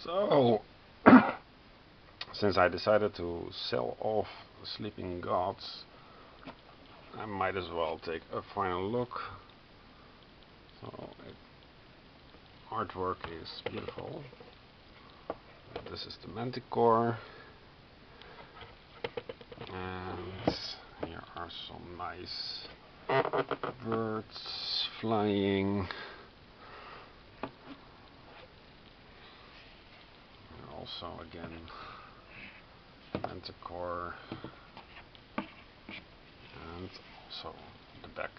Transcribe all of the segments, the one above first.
So, since I decided to sell off Sleeping Gods, I might as well take a final look. So, artwork is beautiful. This is the Manticore, and here are some nice birds flying. Also, again, Manticore, and also the back.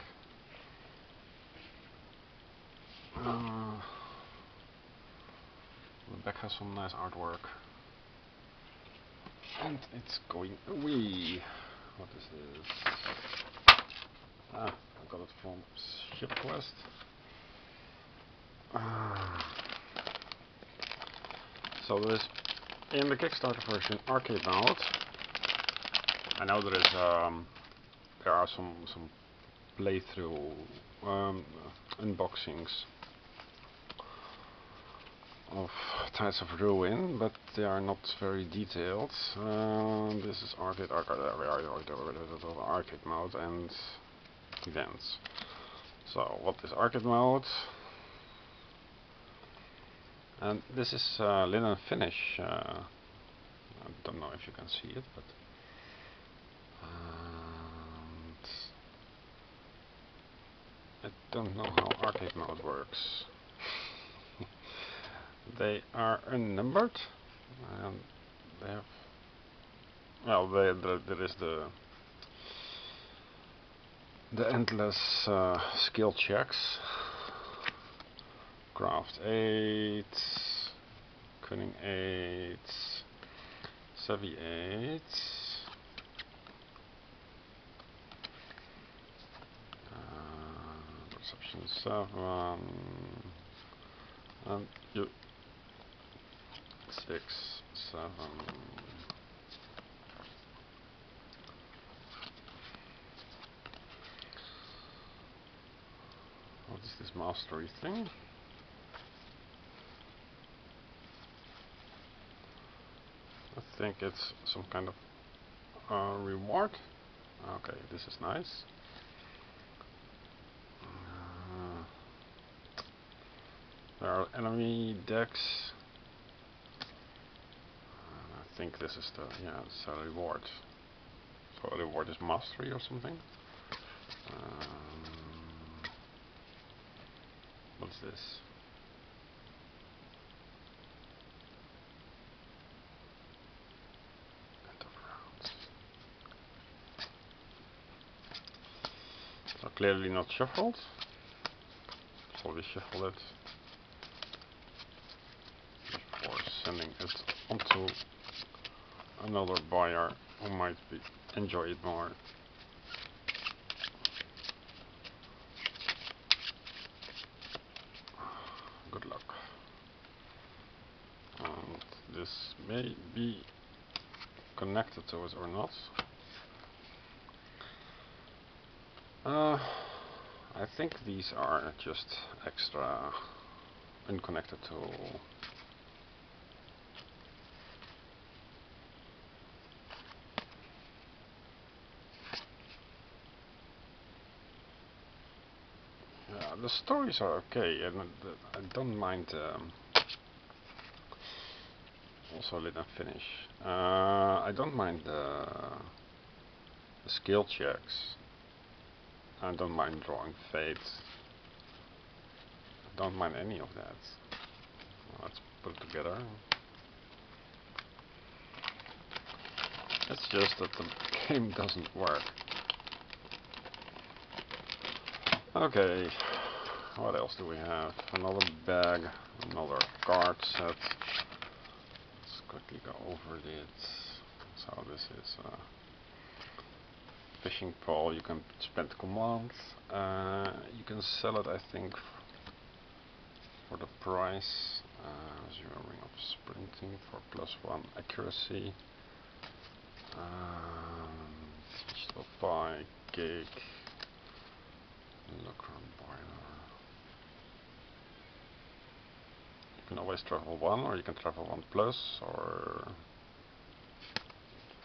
The back has some nice artwork, and it's going away. What is this? I got it from ShipQuest. So there is in the Kickstarter version arcade mode. I know there are some playthrough unboxings of Tides of Ruin, but they are not very detailed. This is arcade mode and events. So what is arcade mode? And this is linen finish. I don't know if you can see it, but I don't know how arcade mode works. They are unnumbered, and they have, well, there is the endless skill checks. Craft 8, Cunning 8, Savvy 8, Perception 7, and you 6, 7. What is this mastery thing? I think it's some kind of reward. Okay, this is nice. There are enemy decks. I think this is the, yeah, it's a reward. So a reward is mastery or something. What's this? So clearly not shuffled. So we shuffle it before sending it onto another buyer who might enjoy it more. Good luck. And this may be connected to it or not. I think these are just extra unconnected to the stories are okay, and I don't mind also let them finish. I don't mind the skill checks. I don't mind drawing fates. I don't mind any of that. Let's put it together. It's just that the game doesn't work. Okay, what else do we have? Another bag, another card set. Let's quickly go over it. So this is a fishing pole. You can spend commands. You can sell it, I think, for the price. Zero ring of sprinting for +1 accuracy. Digital pie, cake, Lucran boiler. You can always travel 1, or you can travel 1 plus, or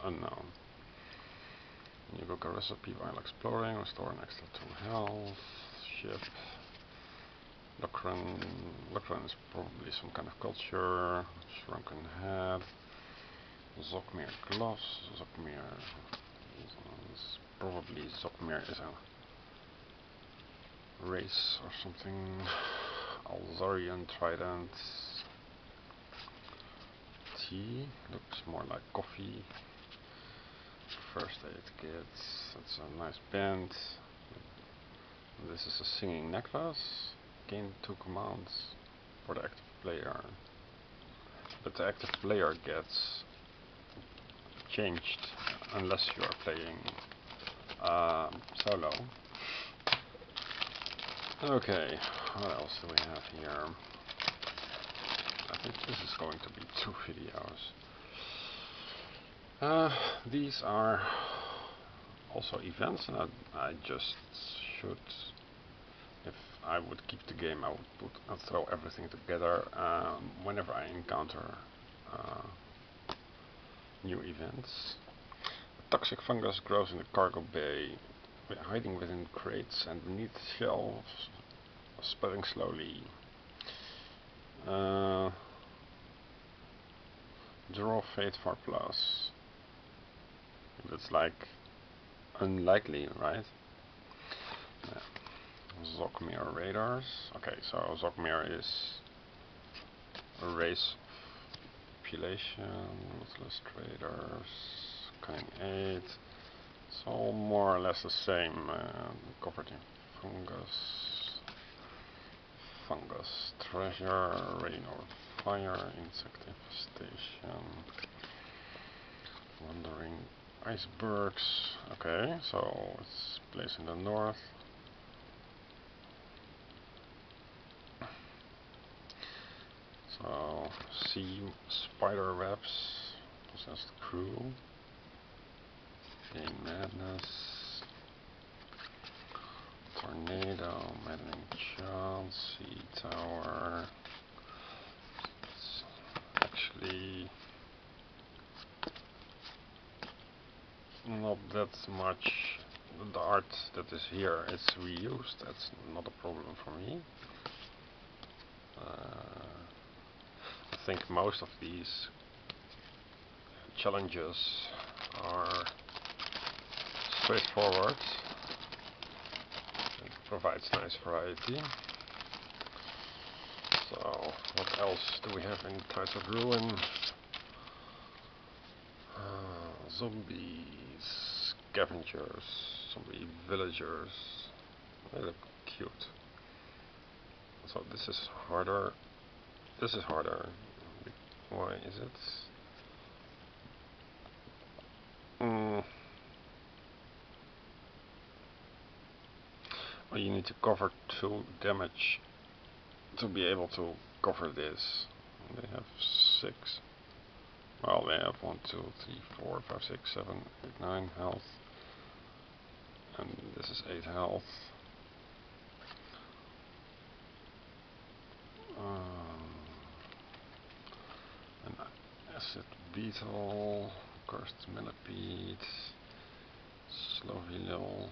unknown. You book a recipe while exploring, restore an extra 2 health, ship. Lokran is probably some kind of culture, shrunken head, Zokmir gloves, Zokmir is probably Zokmir is a race or something, Alzarian trident, tea, looks more like coffee, first aid kit, that's a nice band, this is a singing necklace, gain 2 commands for the active player, but the active player gets changed unless you are playing solo. Okay, what else do we have here? I think this is going to be 2 videos. These are also events, and I just should, if I would keep the game, I'd throw everything together whenever I encounter new events. A toxic fungus grows in the cargo bay, hiding within crates and beneath shelves, spreading slowly. Draw Fate for plus. That's like unlikely, right? Yeah. Zokmir Raiders. Okay, so Zokmir is a race of population, ruthless traders, cunning 8. It's all more or less the same. Covered in fungus, treasure, rain or fire, insect infestation, wandering icebergs. Okay, so it's placed in the north. So, sea spider webs, possessed crew, gain madness, tornado, maddening chance, sea tower. It's actually not that much. The art that is here is reused, that's not a problem for me. I think most of these challenges are straightforward. It provides nice variety. So, what else do we have in Titled Ruin? Zombies, scavengers, zombie villagers. They look cute. So this is harder. This is harder. Why is it? Well, you need to cover 2 damage to be able to cover this. They have 6. Well, they have 1, 2, 3, 4, 5, 6, 7, 8, 9 health. And this is 8 health. An acid beetle, cursed millipede, slovilil.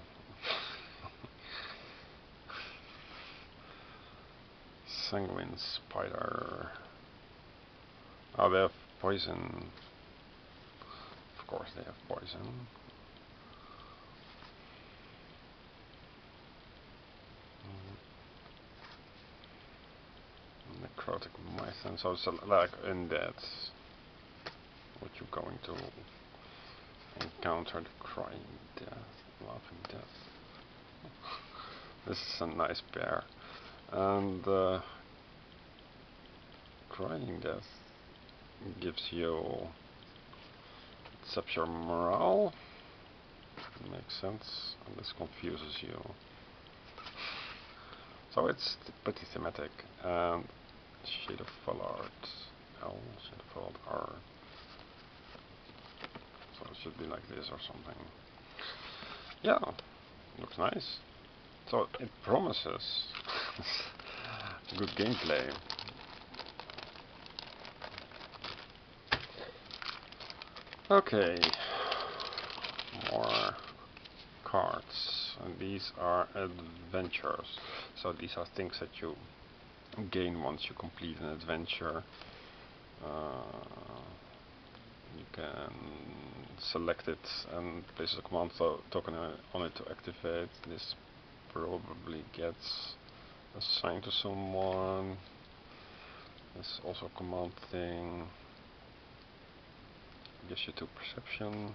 Sanguine spider. Oh, they have poison. Of course they have poison. Necrotic mython, so it's like undead. What you're going to encounter, the crying death, laughing death. This is a nice pair. And crying death gives you, it ups your morale. Makes sense. And this confuses you. So it's pretty thematic. And Shade of Fallard L, Shade of Fallard R. So it should be like this or something. Yeah, looks nice. So it promises good gameplay. Okay, more cards, and these are adventures. So these are things that you gain once you complete an adventure. You can select it and place a command token on it to activate. This probably gets assigned to someone. This is also a command thing. Gives you 2 perception.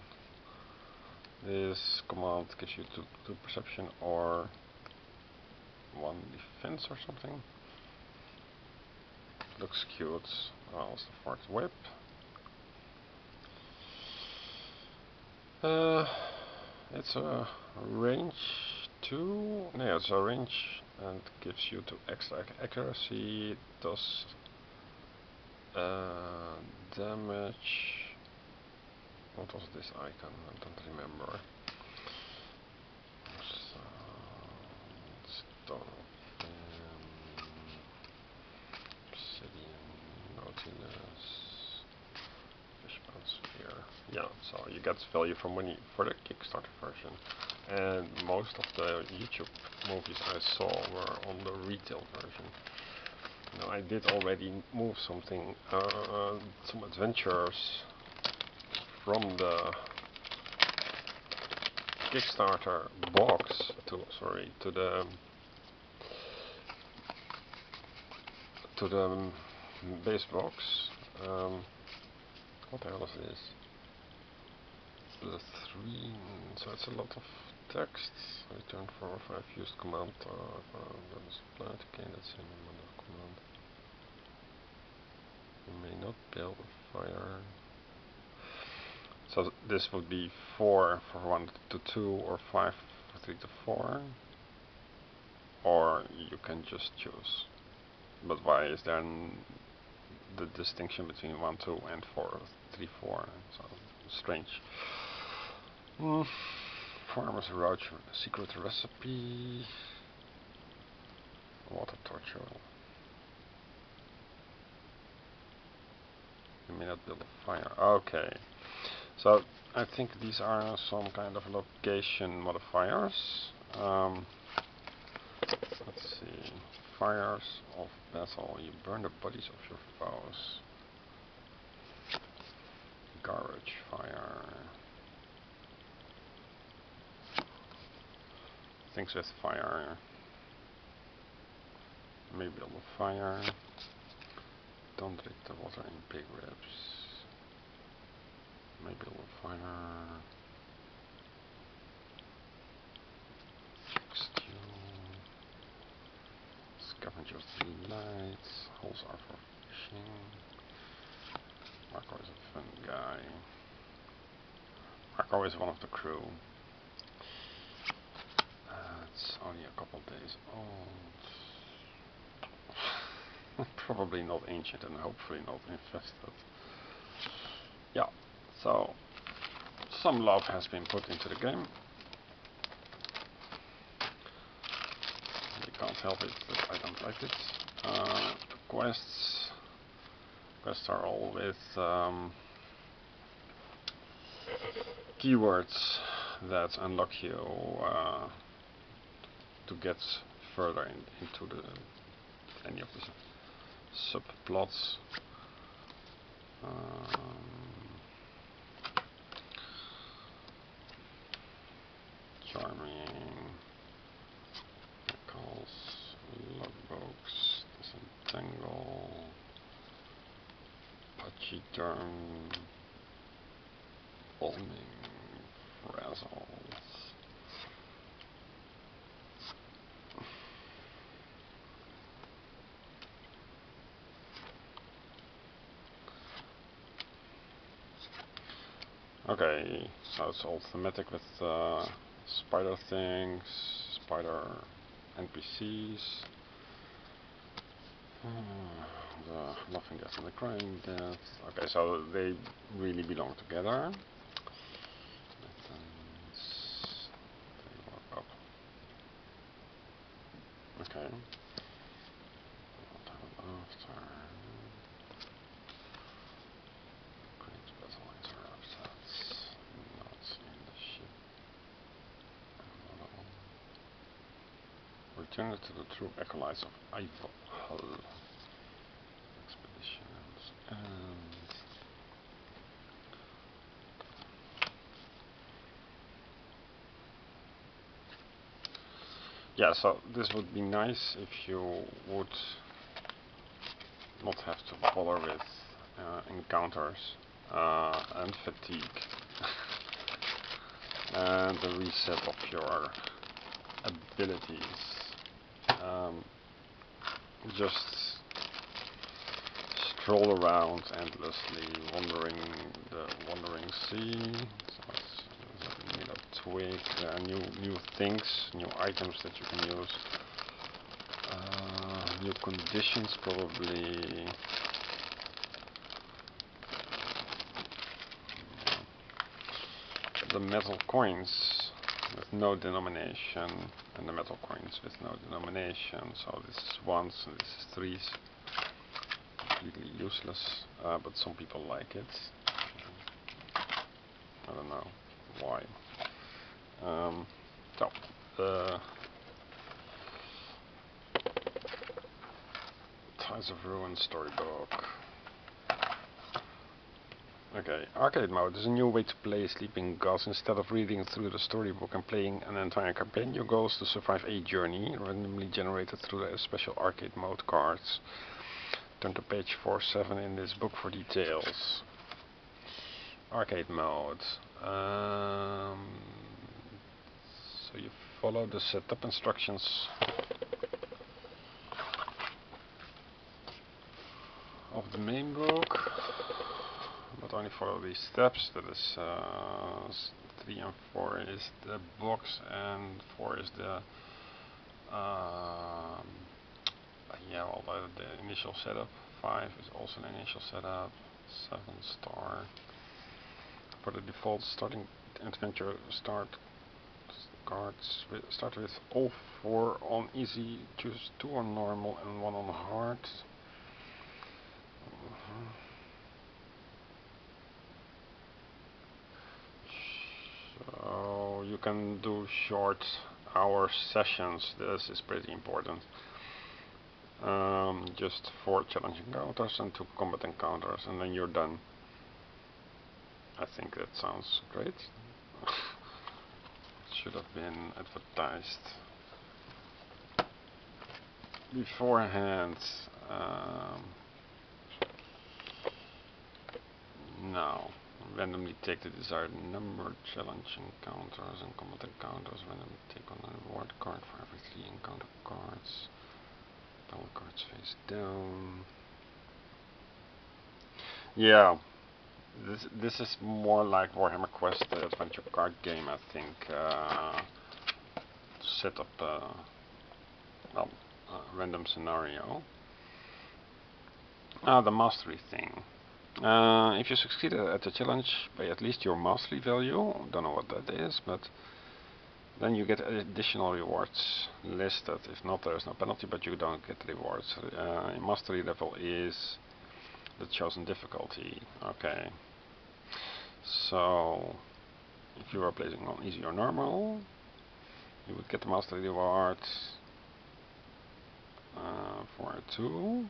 This command gives you 2 perception or 1 defense or something. Looks cute. Also for its whip. It's a range 2. No, it's a range and gives you 2 extra accuracy. It does damage. What was this icon? I don't remember. So, stone, obsidian, nautilus, fishbone sphere. Yeah, so you get value for money for the Kickstarter version. And most of the YouTube movies I saw were on the retail version. Now I did already move something, some adventures from the Kickstarter box to the base box. What the hell is this? The 3. So it's a lot of text. Return 4 or 5 used command. That is applied. Okay, that's in another command. You may not build a fire. So this would be 4 for 1 to 2 or 5 for 3 to 4. Or you can just choose. But why is there the distinction between 1, 2 and 4, 3, 4? So strange. Farmer's Roach secret recipe. Water torture. You may not build a fire. Okay. So I think these are some kind of location modifiers. Let's see. Fires of battle. You burn the bodies of your foes. Garage fire. Things with fire. Maybe build a fire. Don't drink the water in pig ribs. Maybe build a fire. Stew. Scavenger's delight. Holes are for fishing. Marco is a fun guy. Marco is one of the crew. It's only a couple days old. Probably not ancient and hopefully not infested. Yeah, so some love has been put into the game. You can't help it, but I don't like it. The quests are all with keywords that unlock you to get further into any of the subplots. Charming, calls, logbooks, disentangle, patchy turn, bombing, frazzles. Okay, so it's all thematic with spider things, spider NPCs, the laughing death and the crying death. Okay, so they really belong together. They work up. Okay. After. Great battle interrupted. return to the true acolytes of Ival expeditions and yeah, so this would be nice if you would not have to bother with encounters and fatigue and the reset of your abilities. Just stroll around endlessly, wandering the wandering sea. So need a twig. There are new things, new items that you can use. New conditions probably. The metal coins with no denomination and the metal coins with no denomination. So this is ones and this is threes. Completely useless, but some people like it. I don't know why. So Ties of Ruin storybook. Okay, arcade mode is a new way to play Sleeping Gods. Instead of reading through the storybook and playing an entire campaign, your goal is to survive a journey randomly generated through the special arcade mode cards. Turn to page 47 in this book for details. Arcade mode. So you follow the setup instructions of the main book, but only follow these steps. That is 3 and 4 is the box, and 4 is the the initial setup. 5 is also an initial setup. 7 star for the default starting adventure start cards. Start with all 4 on easy. Choose 2 on normal and 1 on hard. So you can do short hour sessions. This is pretty important. Just 4 challenge encounters and 2 combat encounters, and then you're done. I think that sounds great. Should have been advertised beforehand. Now, randomly take the desired number, challenge encounters and combat encounters. Randomly take on a reward card for every 3 encounter cards. Battle cards face down. Yeah, this is more like Warhammer Quest, the adventure card game, I think. Set up a random scenario. The mastery thing. If you succeed at the challenge, pay at least your mastery value. Don't know what that is, but then you get additional rewards listed. If not, there is no penalty, but you don't get rewards. Mastery level is the chosen difficulty. Okay. So, if you are placing on easy or normal, you would get the mastery reward for a 2.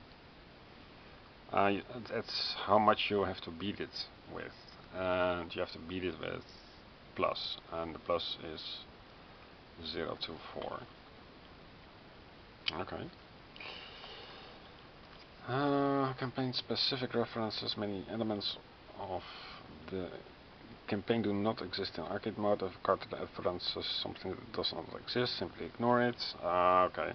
That's how much you have to beat it with, and you have to beat it with plus, and the plus is 0 to 4. Okay. Campaign specific references. Many elements of the campaign do not exist in arcade mode. If a card references something that does not exist, simply ignore it. Okay.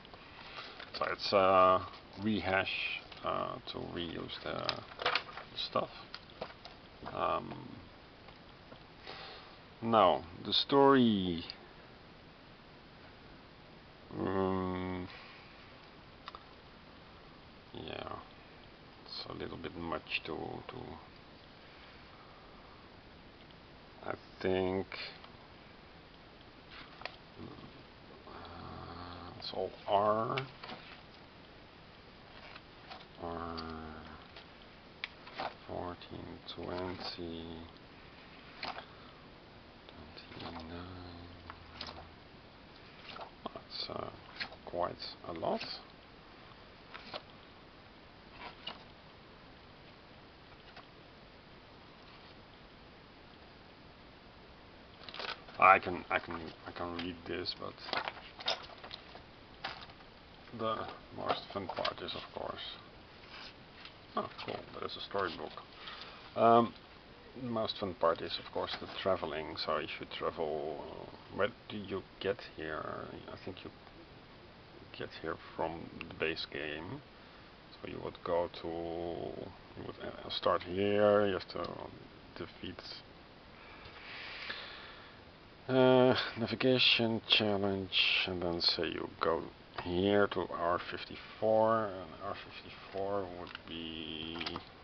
So it's a rehash to reuse the stuff. Now, the story. Yeah, it's a little bit much to I think it's all R 14, 20, 29. Let's quite a lot. I can read this, but the most fun part is, of course. Oh, cool! There's a storybook. The most fun part is, of course, the traveling. So if you travel, where do you get here? I think you get here from the base game. So you would go to, you would start here. You have to defeat. Navigation challenge, and then say you go here to R54, and R54 would be,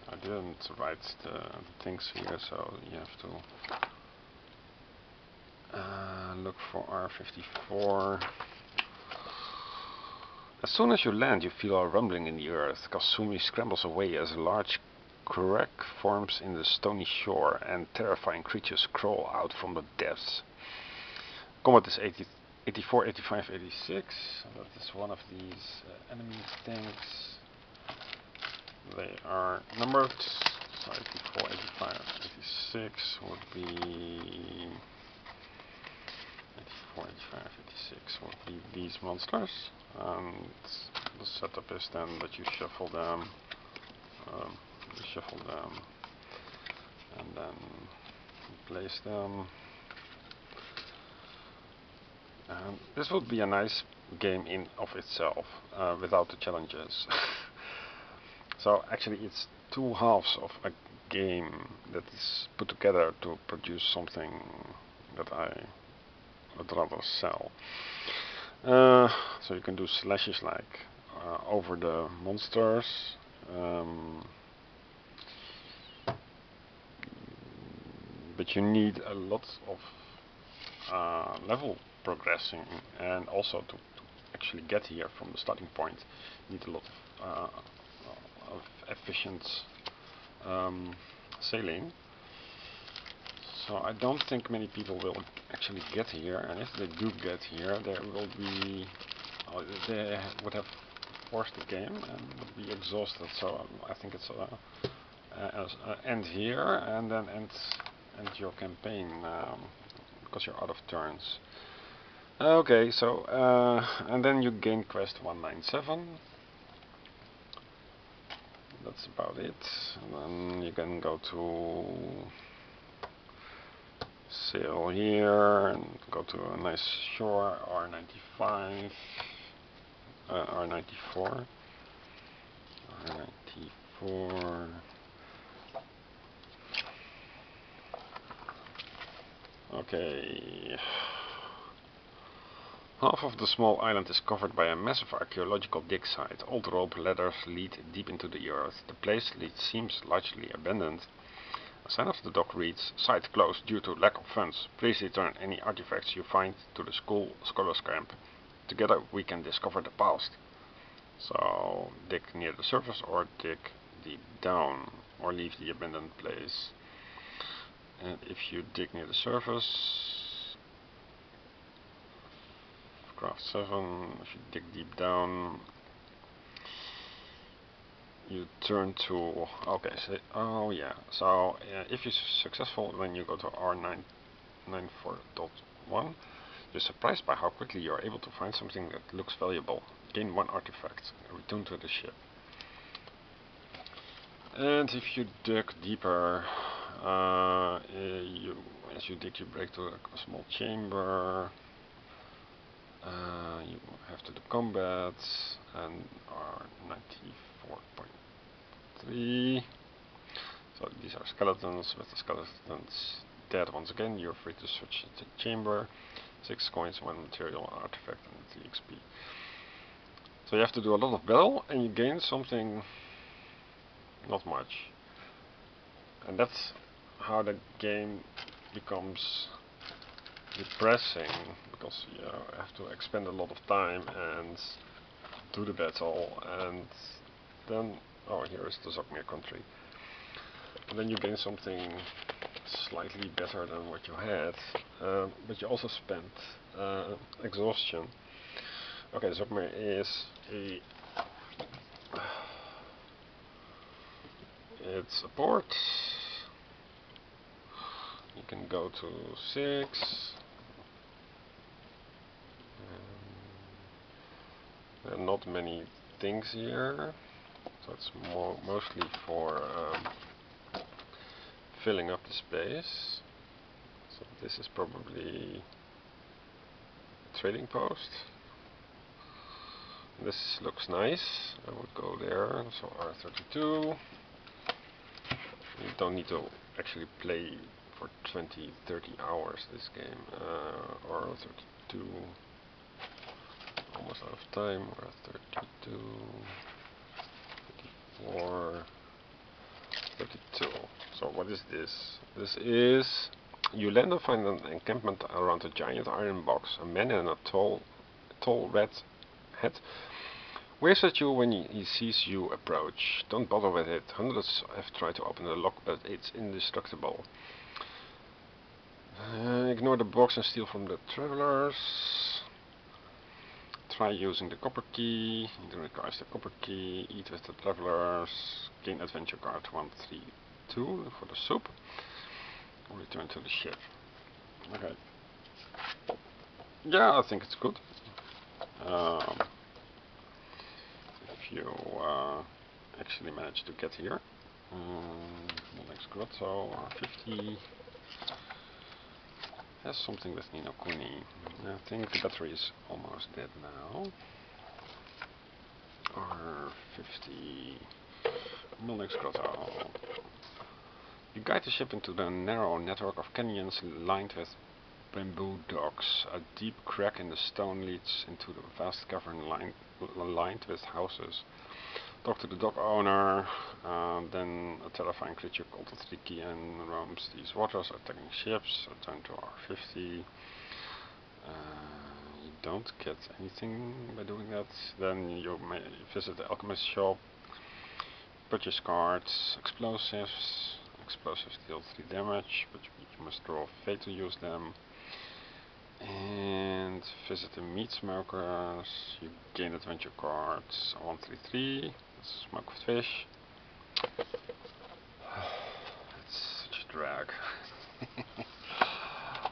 I didn't write the things here, so you have to look for R54. As soon as you land, you feel a rumbling in the earth. Kasumi scrambles away as a large crack forms in the stony shore, and terrifying creatures crawl out from the depths. Combat is 84, 85, 86. That is one of these enemy things. They are numbered. So 84, 85, 86 would be 84, 85, 86 would be these monsters. And the setup is then that you shuffle them, and then place them. This would be a nice game in of itself, without the challenges. So actually it's two halves of a game that is put together to produce something that I would rather sell. So you can do slashes like over the monsters. But you need a lot of level progressing, and also to actually get here from the starting point you need a lot of efficient sailing. So I don't think many people will actually get here, and if they do get here, there will be they would have forced the game and would be exhausted. So I think it's end here and then end your campaign, because you're out of turns. Okay, so and then you gain quest 197. That's about it. And then you can go to sail here and go to a nice shore, R95, R94, R94. Okay. Half of the small island is covered by a massive archaeological dig site. Old rope ladders lead deep into the earth. The place seems largely abandoned. A sign of the dock reads, "Site closed due to lack of funds. Please return any artifacts you find to the scholars camp. Together we can discover the past." So dig near the surface or dig deep down, or leave the abandoned place. And if you dig near the surface, craft 7, if you dig deep down, you turn to, okay, so, oh yeah, so if you're successful, then you go to R994.1. You're surprised by how quickly you are able to find something that looks valuable. Gain 1 artifact and return to the ship. And if you dig deeper, as you dig, you break to a small chamber. You have to do combat and R94.3. So these are skeletons. With the skeletons dead once again, you're free to switch the chamber. 6 coins, 1 material, artifact, and 3 XP. So you have to do a lot of battle, and you gain something, not much. And that's how the game becomes depressing, because you have to expend a lot of time and do the battle, and then, oh, here is the Zogmir country. And then you gain something slightly better than what you had, but you also spent exhaustion. Okay, submarine is a... It's a port. You can go to 6. There are not many things here, so it's mostly for filling up the space. So this is probably a trading post. This looks nice. I would go there. So R32. You don't need to actually play for 20-30 hours this game. R32. Almost out of time. R32. 34. 32. So what is this? This is... You land and find an encampment around a giant iron box. A man in a tall red hat waves at you when he sees you approach. Don't bother with it. Hundreds have tried to open the lock, but it's indestructible. Ignore the box and steal from the travelers. Try using the copper key. It requires the copper key. Eat with the travelers. Gain adventure card 132 for the soup. Return to the ship. Okay. Yeah, I think it's good. If you actually manage to get here. The next grotto, R50. Has something with Nino Kuni. I think the battery is almost dead now. R50. Milnex Grotto. You guide the ship into the narrow network of canyons lined with bamboo docks. A deep crack in the stone leads into the vast cavern lined with houses. Talk to the dock owner, then a terrifying creature called the Trikian roams these waters, attacking ships. Return to R50. You don't get anything by doing that. Then you may visit the alchemist shop, purchase cards, explosives. Explosives deal 3 damage, but you must draw fate to use them. And visit the meat smokers. You gain adventure cards 133. Smoke fish. It's such a drag.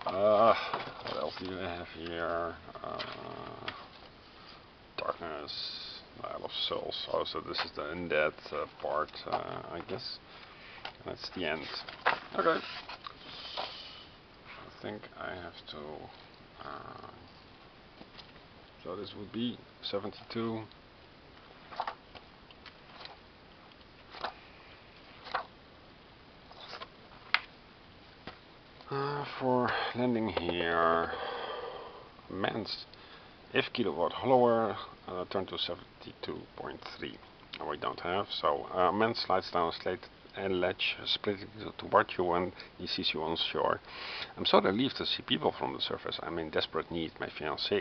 What else do you have here? Darkness, Isle of Souls. Oh, so this is the undead part, I guess. And that's the end. Okay. I think I have to... so this would be 72. For landing here, man's if kilowatt hollower, turn to 72.3. We don't have, so man slides down a slate and ledge, splitting toward you when he sees you on shore. I'm so relieved to see people from the surface. I'm in desperate need. My fiancée